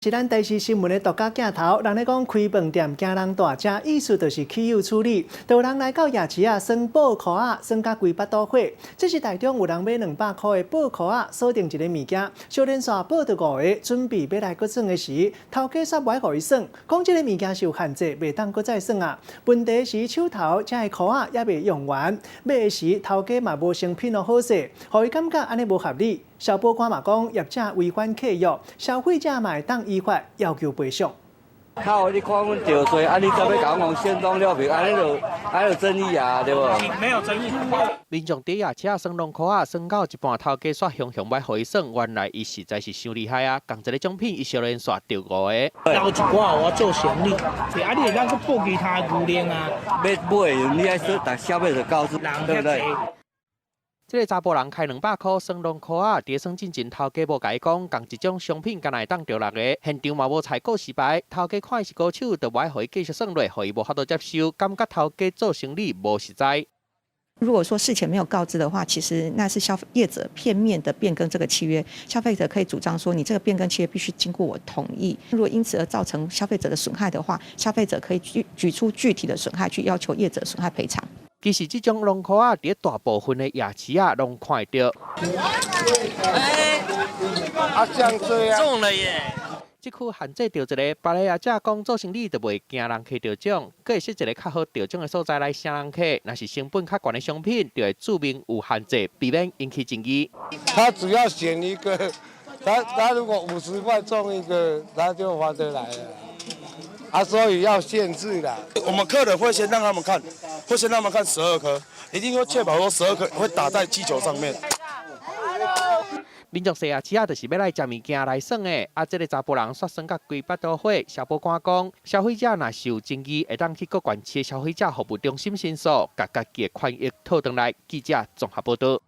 是咱台视新闻的独家镜头，人咧讲开饭店惊人大只，意思就是汽油处理，就有人来到夜市算报箍算甲规巴肚火。这是台中有人买200块的报箍锁定一个物件，小连续报到5个，准备要来搁算的时，头家煞不爱互伊算，讲这个物件是有限制，袂当搁再算啊。问题是手头这个箍也未用完，买的时头家嘛无成品好势，互伊感觉安尼无合理。消保官嘛讲，业者违反契约，消费者嘛会当依法要求赔偿。靠，你看阮钓罪，你才要甲阮讲先当了评，安尼就争议啊，对无？没有争议。民众伫夜车算龙箍算到一半，头家煞雄要互伊算，原来伊实在是伤厉害啊！共一个奖品，伊小连续钓5个。有一寡我做生意，是你会当去报其他牛链啊。要买，你爱说，但消费者告知，对不对？这个查甫人开200块算龙箍伫算进前，头家无甲伊讲，共一种商品敢若会当钓6个，现场嘛无采购失败，头家看伊是高手，就无爱互伊继续算落，互伊无法度接受，感觉头家做生意无实在。如果说事前没有告知的话，其实那是业者片面的变更这个契约，消费者可以主张说，你这个变更契约必须经过我同意。如果因此而造成消费者的损害的话，消费者可以举出具体的损害去要求业者损害赔偿。其实这种龙箍伫大部分的夜市拢看得到。这样子啊！中了耶！这区限制钓一个，别个业者讲做生意就袂惊人去钓奖，佫会设一个较好钓奖的所在来请人客。若是成本较悬的商品，就会注明有限制，避免引起争议。他只要选一个，他如果50块中一个，他就划得来了。所以要限制的。我们客人会先让他们看12颗，一定会确保说12颗会打在气球上面。民众说夜市就是要来食物件来算的，这个查甫人煞算甲规巴肚火。消保官讲，消费者若是有争议，会当去各县市的消费者服务中心申诉，甲家己的权益讨回来。记者综合报道。